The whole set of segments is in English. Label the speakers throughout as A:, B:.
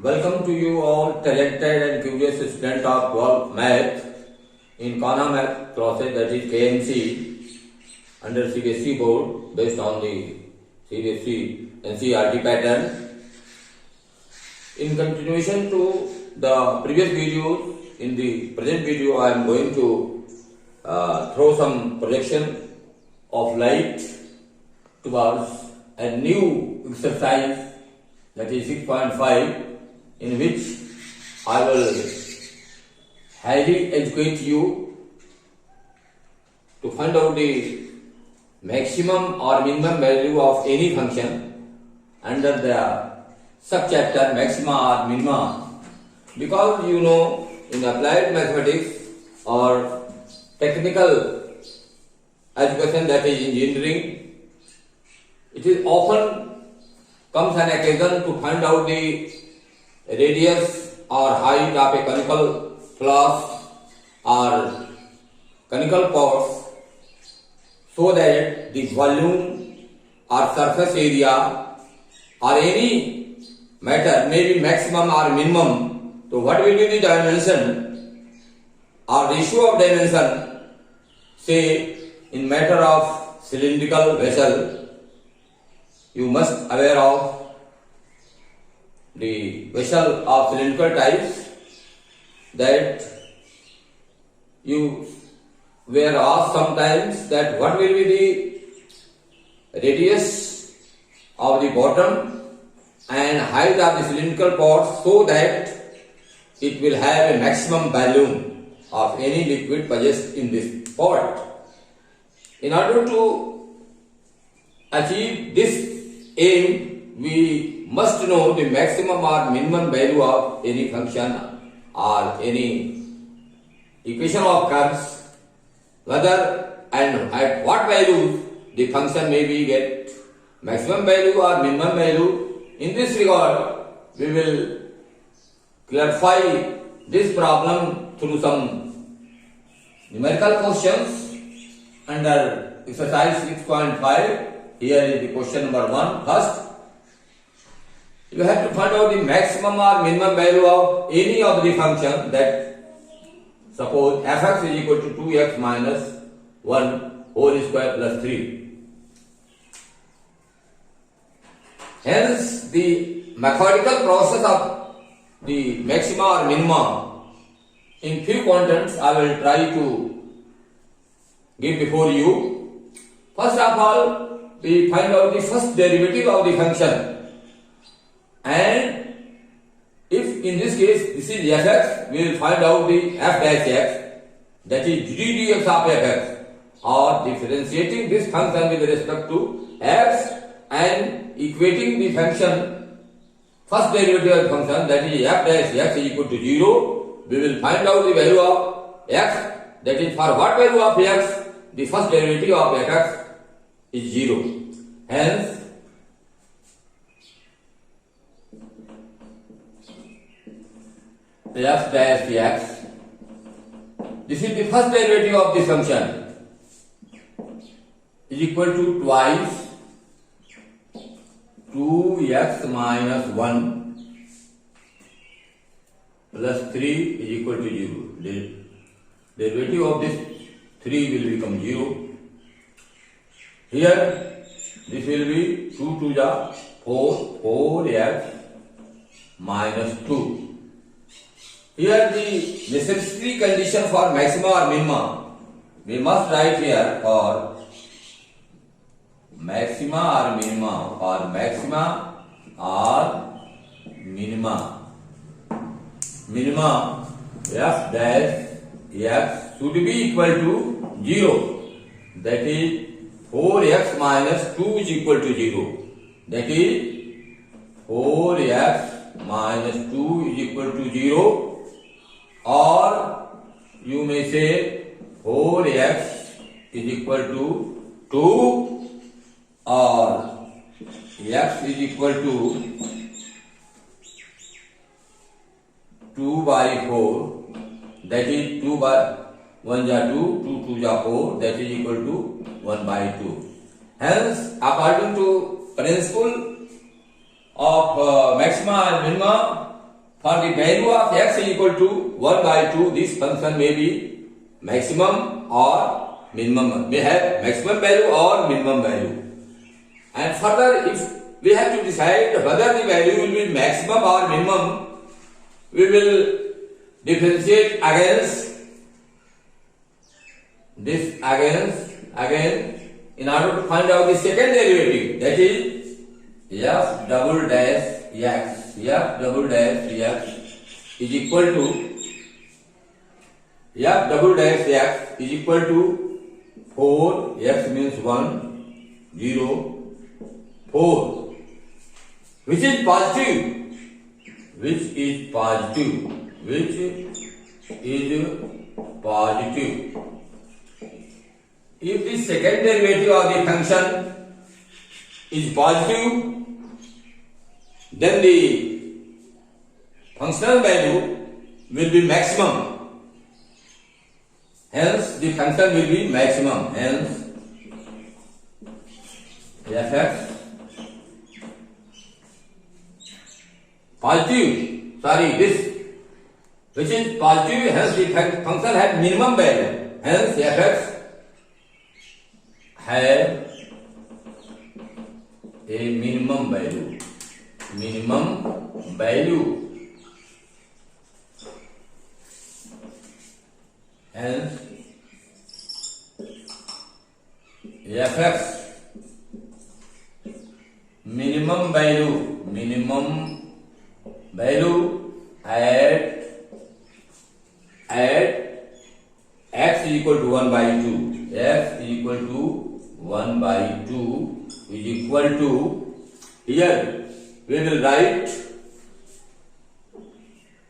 A: Welcome to you all talented and curious student of 12 Math in Kana Math process, that is KMC under CBSE board based on the CBSE NCERT pattern. In continuation to the previous videos, in the present video I am going to throw some projection of light towards a new exercise, that is 6.5, in which I will highly educate you to find out the maximum or minimum value of any function under the subchapter maxima or minima. Because you know, in applied mathematics or technical education, that is engineering, it is often comes an occasion to find out the radius or height of a conical flask or conical pots, so that the volume or surface area or any matter may be maximum or minimum. So what will be the dimension or ratio of dimension, say in matter of cylindrical vessel? You must aware of the vessel of cylindrical types, that you were asked sometimes that what will be the radius of the bottom and height of the cylindrical pot, so that it will have a maximum volume of any liquid possessed in this pot. In order to achieve this aim, we must know the maximum or minimum value of any function or any equation of curves, whether and at what value the function may be get maximum value or minimum value. In this regard, we will clarify this problem through some numerical questions under exercise 6.5. Here is the question number 1. First, you have to find out the maximum or minimum value of any of the function, that suppose fx is equal to 2x minus 1 whole square plus 3. Hence, the methodical process of the maxima or minima in few contents I will try to give before you. First of all, we find out the first derivative of the function, and if in this case this is fx, we will find out the f dash x, that is ddx of fx, or differentiating this function with respect to x and equating the function first derivative of the function, that is f dash x is equal to 0. We will find out the value of x, that is for what value of x the first derivative of fx is 0. Hence, f dash x, this is the first derivative of this function, is equal to twice 2x minus 1 plus 3 is equal to 0. The derivative of this 3 will become 0. Here, this will be 2 to the 4, 4x minus 2. Here the necessary condition for maxima or minima, we must write here for maxima or minima, or maxima or minima. Minima f dash x should be equal to 0, that is 4x minus 2 is equal to 0, that is 4x minus 2 is equal to 0, or you may say 4x is equal to 2, or x is equal to 2 by 4, that is 2 by 1 is 2, 2 is 4, that is equal to 1 by 2. Hence, according to principle of maxima and minima, For the value of x is equal to 1 by 2, this function may be maximum or minimum, may have maximum value or minimum value. And further, if we have to decide whether the value will be maximum or minimum, we will differentiate against this again in order to find out the second derivative, that is f double dash x is equal to f double dash x is equal to 4, x means 1, 0, 4, which is positive. If the second derivative of the function is positive, then the functional value will be maximum. Hence, the function will be maximum. Hence, fx positive, this which is positive, hence the function has minimum value. Hence, fx have a minimum value. Hence, fx minimum value at x is equal to 1 by 2. X is equal to 1 by 2 is equal to, here we will write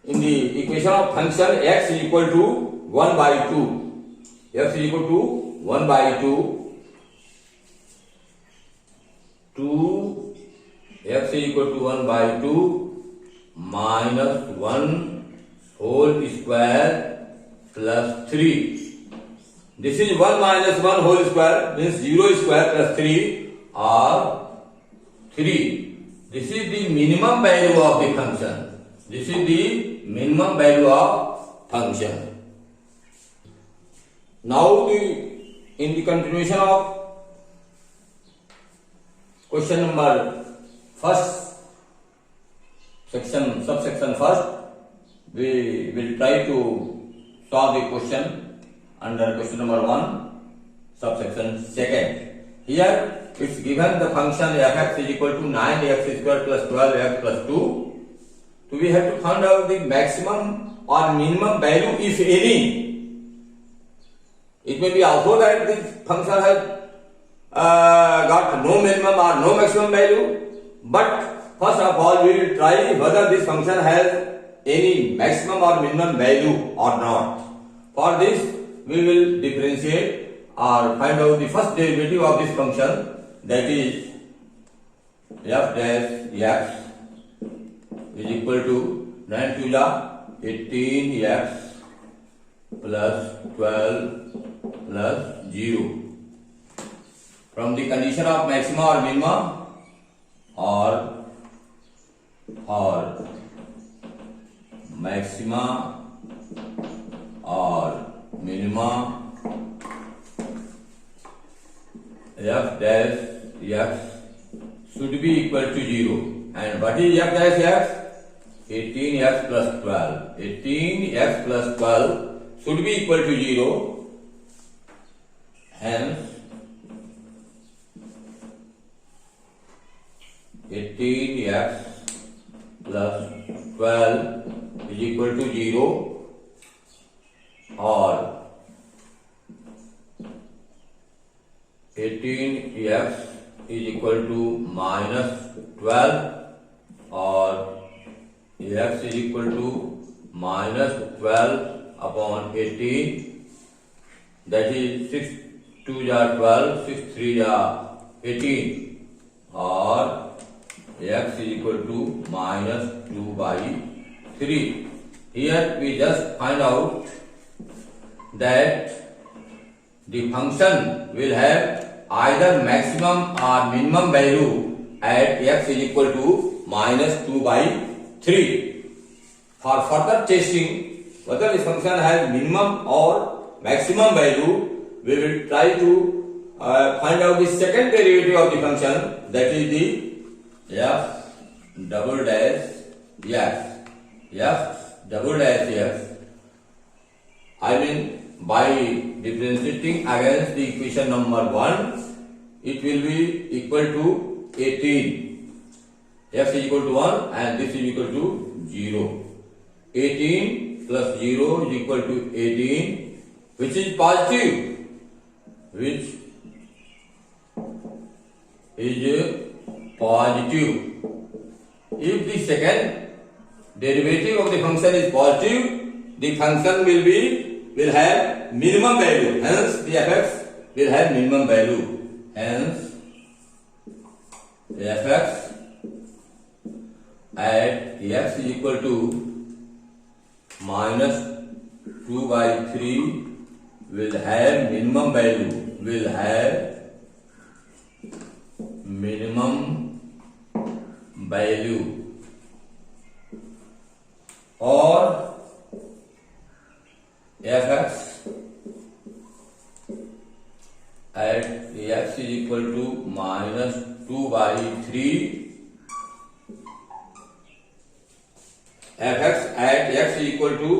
A: in the equation of function x is equal to 1 by 2. X is equal to 1 by 2. 2 x is equal to 1 by 2 minus 1 whole square plus 3. This is 1 minus 1 whole square, means 0 square plus 3 or 3. This is the minimum value of the function. Now, in the continuation of question number subsection first, we will try to solve the question under question number 1, subsection second. Here it's given the function fx is equal to 9x square plus 12x plus 2. So we have to find out the maximum or minimum value, if any. It may be also that this function has got no minimum or no maximum value, but first of all we will try whether this function has any maximum or minimum value or not. For this, we will differentiate or find out the first derivative of this function, that is f dash x is equal to 9 to the 18x plus 12 plus 0. From the condition of maxima or minima or maxima or minima, f dash x should be equal to 0. And what is f dash x? 18x plus 12. 18x plus 12 should be equal to 0. Hence, 18x plus 12 is equal to 0, or 18x is equal to minus 12, or x is equal to minus 12 upon 18, that is 6 2 are 12, 6 3 are 18, or x is equal to minus 2 by 3. Here we just find out that the function will have either maximum or minimum value at x is equal to minus 2 by 3. For further testing whether this function has minimum or maximum value, we will try to find out the second derivative of the function, that is the f double dash x. F double dash x. I mean, by differentiating against the equation number 1, it will be equal to 18. X is equal to 1 and this is equal to 0. 18 plus 0 is equal to 18, which is positive, which is positive. If the second derivative of the function is positive, the function will have minimum value. Hence, the fx will have minimum value. Hence, the fx at x is equal to minus 2 by 3 will have minimum value. Will have minimum value. Or fx at x is equal to minus 2 by 3. Fx at x is equal to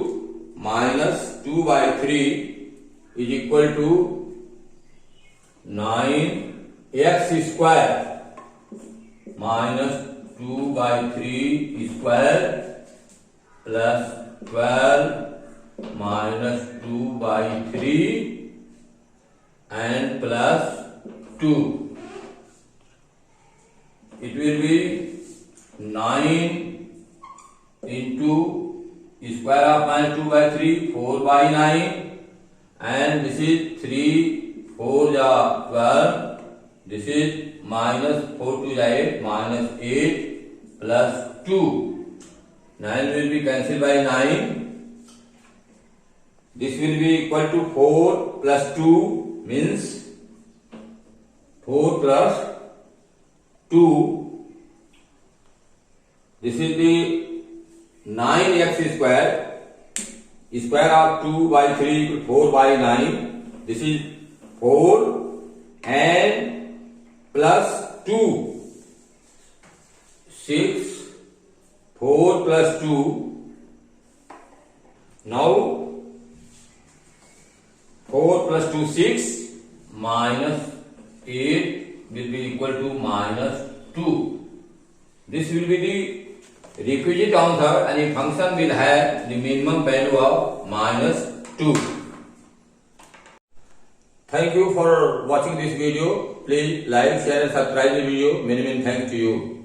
A: minus 2 by 3 is equal to 9x square minus 2 by 3 square plus 12 minus 2 by 3 and plus 2. It will be 9 into square of minus 2 by 3, 4 by 9, and this is 3, 4 is 12, this is minus 4 to 8, minus 8 plus 2. 9 will be cancelled by 9. This will be equal to 4 plus 2 means 4 plus 2. This is the 9x square. Square of 2 by 3 equal 4 by 9. This is 4 and plus 2. 6. 4 plus 2. Now 4 plus 2, 6, minus 8 will be equal to minus 2. This will be the requisite answer, and the function will have the minimum value of minus 2. Thank you for watching this video. Please like, share and subscribe the video. Many thanks to you.